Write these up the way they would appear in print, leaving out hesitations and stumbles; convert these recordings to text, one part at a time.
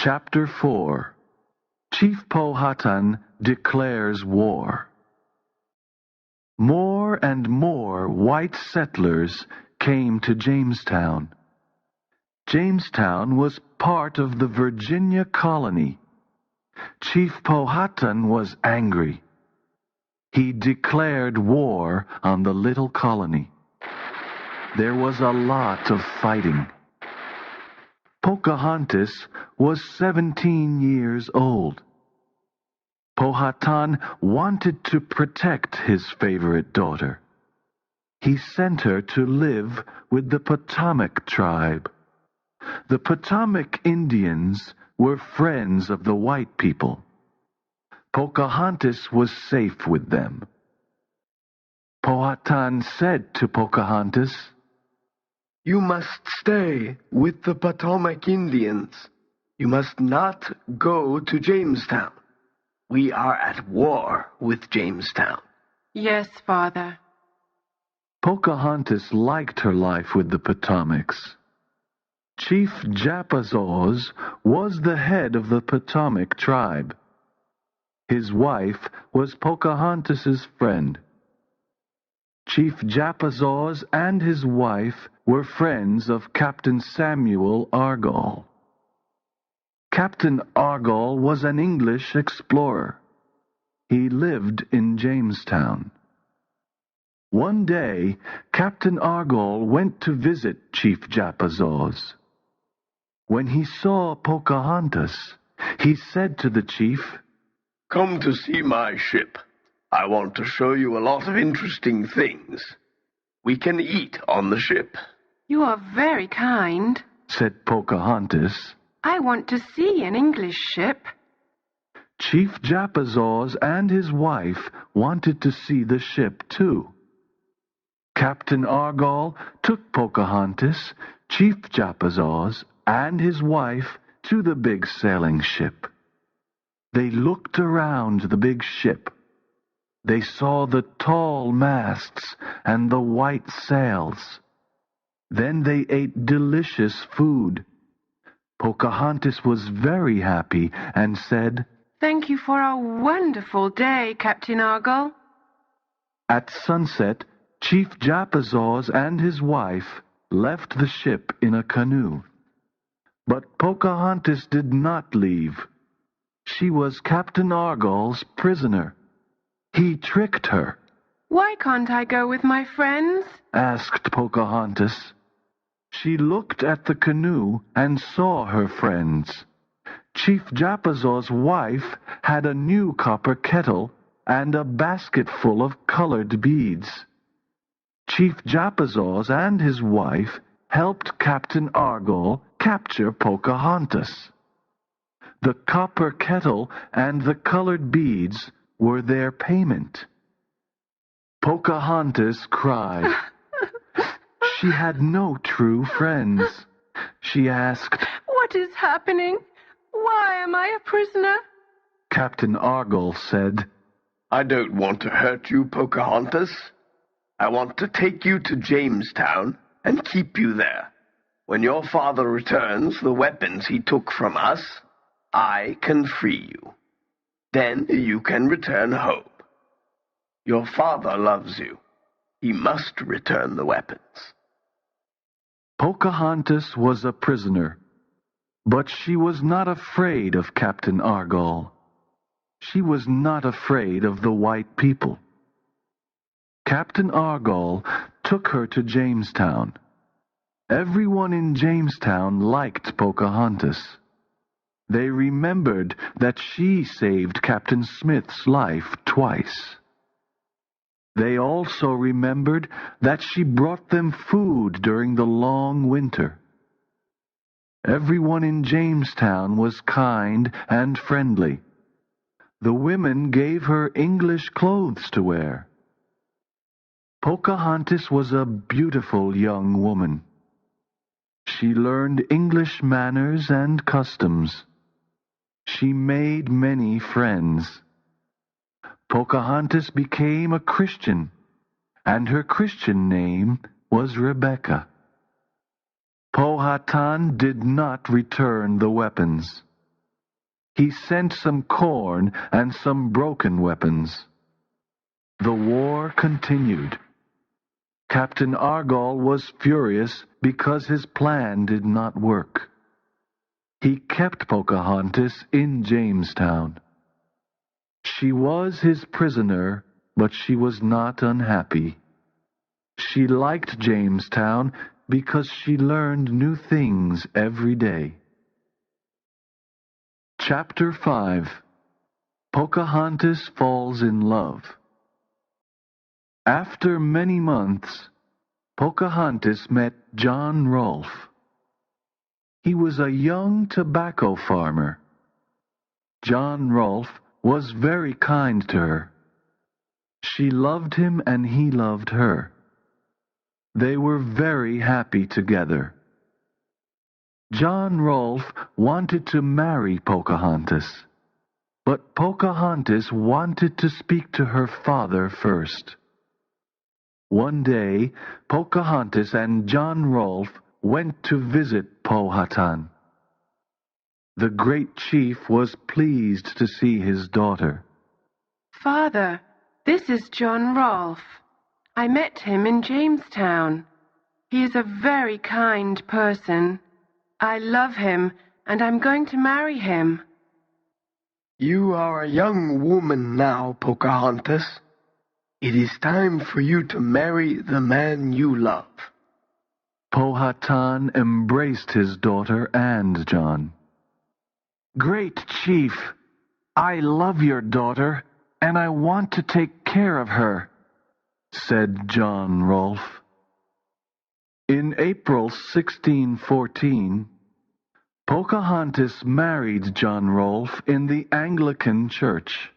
Chapter 4. Chief Powhatan declares war. More and more white settlers came to Jamestown. Jamestown was part of the Virginia colony. Chief Powhatan was angry. He declared war on the little colony. There was a lot of fighting. Pocahontas was 17 years old. Powhatan wanted to protect his favorite daughter. He sent her to live with the Potomac tribe. The Potomac Indians were friends of the white people. Pocahontas was safe with them. Powhatan said to Pocahontas, "You must stay with the Potomac Indians. You must not go to Jamestown. We are at war with Jamestown." Yes, Father. Pocahontas liked her life with the Potomacs. Chief Japazaws was the head of the Potomac tribe. His wife was Pocahontas's friend. Chief Japazaws and his wife were friends of Captain Samuel Argall. Captain Argall was an English explorer. He lived in Jamestown. One day, Captain Argall went to visit Chief Japazaws. When he saw Pocahontas, he said to the chief, "Come to see my ship. I want to show you a lot of interesting things. We can eat on the ship." You are very kind, said Pocahontas. I want to see an English ship. Chief Japazaws and his wife wanted to see the ship too. Captain Argall took Pocahontas, Chief Japazaws, and his wife to the big sailing ship. They looked around the big ship. They saw the tall masts and the white sails. Then they ate delicious food. Pocahontas was very happy and said, "Thank you for a wonderful day, Captain Argall." At sunset, Chief Japazaws and his wife left the ship in a canoe. But Pocahontas did not leave. She was Captain Argall's prisoner. He tricked her. "Why can't I go with my friends?" asked Pocahontas. She looked at the canoe and saw her friends. Chief Japazaw's wife had a new copper kettle and a basket full of colored beads. Chief Japazaws and his wife helped Captain Argall capture Pocahontas. The copper kettle and the colored beads were their payment. Pocahontas cried. She had no true friends. She asked, "What is happening? Why am I a prisoner?" Captain Argall said, "I don't want to hurt you, Pocahontas. I want to take you to Jamestown and keep you there. When your father returns the weapons he took from us, I can free you. Then you can return home. Your father loves you. He must return the weapons." Pocahontas was a prisoner, but she was not afraid of Captain Argall. She was not afraid of the white people. Captain Argall took her to Jamestown. Everyone in Jamestown liked Pocahontas. They remembered that she saved Captain Smith's life twice. They also remembered that she brought them food during the long winter. Everyone in Jamestown was kind and friendly. The women gave her English clothes to wear. Pocahontas was a beautiful young woman. She learned English manners and customs. She made many friends. Pocahontas became a Christian, and her Christian name was Rebecca. Powhatan did not return the weapons. He sent some corn and some broken weapons. The war continued. Captain Argall was furious because his plan did not work. He kept Pocahontas in Jamestown. She was his prisoner, but she was not unhappy. She liked Jamestown because she learned new things every day. Chapter 5. Pocahontas Falls in Love. After many months, Pocahontas met John Rolfe. He was a young tobacco farmer. John Rolfe was very kind to her. She loved him and he loved her. They were very happy together. John Rolfe wanted to marry Pocahontas, but Pocahontas wanted to speak to her father first. One day, Pocahontas and John Rolfe went to visit Powhatan. The great chief was pleased to see his daughter. Father, this is John Rolfe. I met him in Jamestown. He is a very kind person. I love him, and I'm going to marry him. You are a young woman now, Pocahontas. It is time for you to marry the man you love. Powhatan embraced his daughter and John. Great Chief, I love your daughter, and I want to take care of her, said John Rolfe. In April 1614, Pocahontas married John Rolfe in the Anglican Church.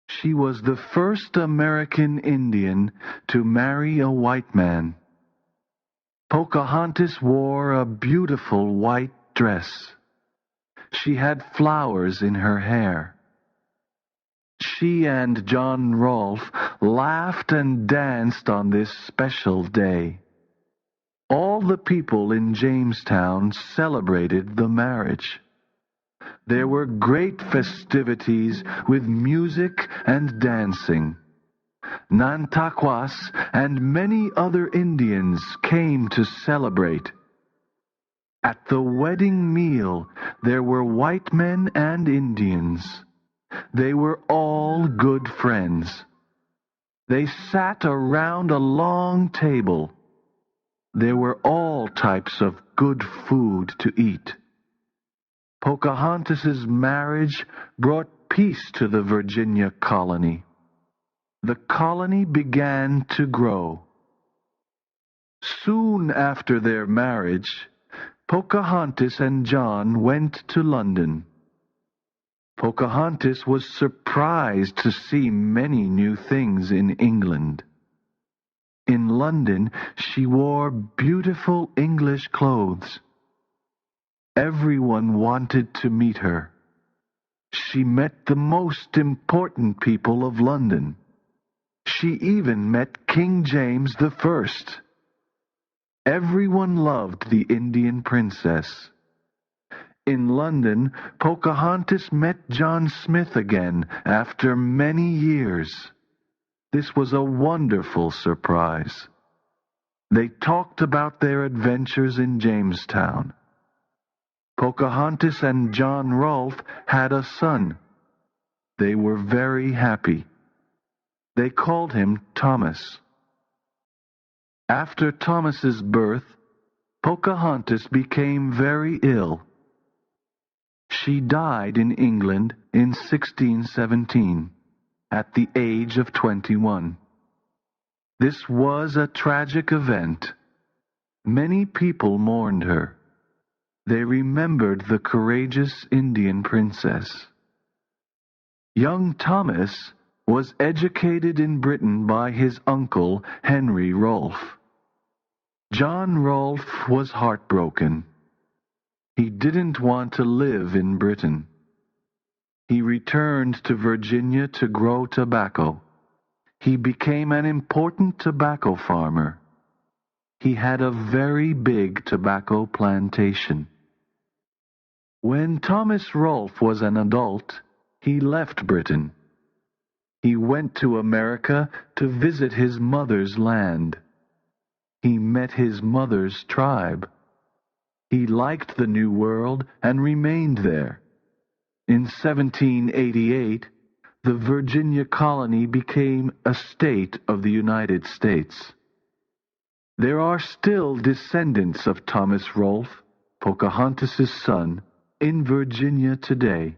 She was the first American Indian to marry a white man. Pocahontas wore a beautiful white dress. She had flowers in her hair. She and John Rolfe laughed and danced on this special day. All the people in Jamestown celebrated the marriage. There were great festivities with music and dancing. Nantaquas and many other Indians came to celebrate. At the wedding meal, there were white men and Indians. They were all good friends. They sat around a long table. There were all types of good food to eat. Pocahontas's marriage brought peace to the Virginia colony. The colony began to grow. Soon after their marriage, Pocahontas and John went to London. Pocahontas was surprised to see many new things in England. In London, she wore beautiful English clothes. Everyone wanted to meet her. She met the most important people of London. She even met King James I. Everyone loved the Indian princess. In London, Pocahontas met John Smith again after many years. This was a wonderful surprise. They talked about their adventures in Jamestown. Pocahontas and John Rolfe had a son. They were very happy. They called him Thomas. After Thomas's birth, Pocahontas became very ill. She died in England in 1617, at the age of 21. This was a tragic event. Many people mourned her. They remembered the courageous Indian princess. Young Thomas was educated in Britain by his uncle Henry Rolfe. John Rolfe was heartbroken. He didn't want to live in Britain. He returned to Virginia to grow tobacco. He became an important tobacco farmer. He had a very big tobacco plantation. When Thomas Rolfe was an adult, he left Britain. He went to America to visit his mother's land. He met his mother's tribe. He liked the New World and remained there. In 1788, the Virginia colony became a state of the United States. There are still descendants of Thomas Rolfe, Pocahontas' son, in Virginia today.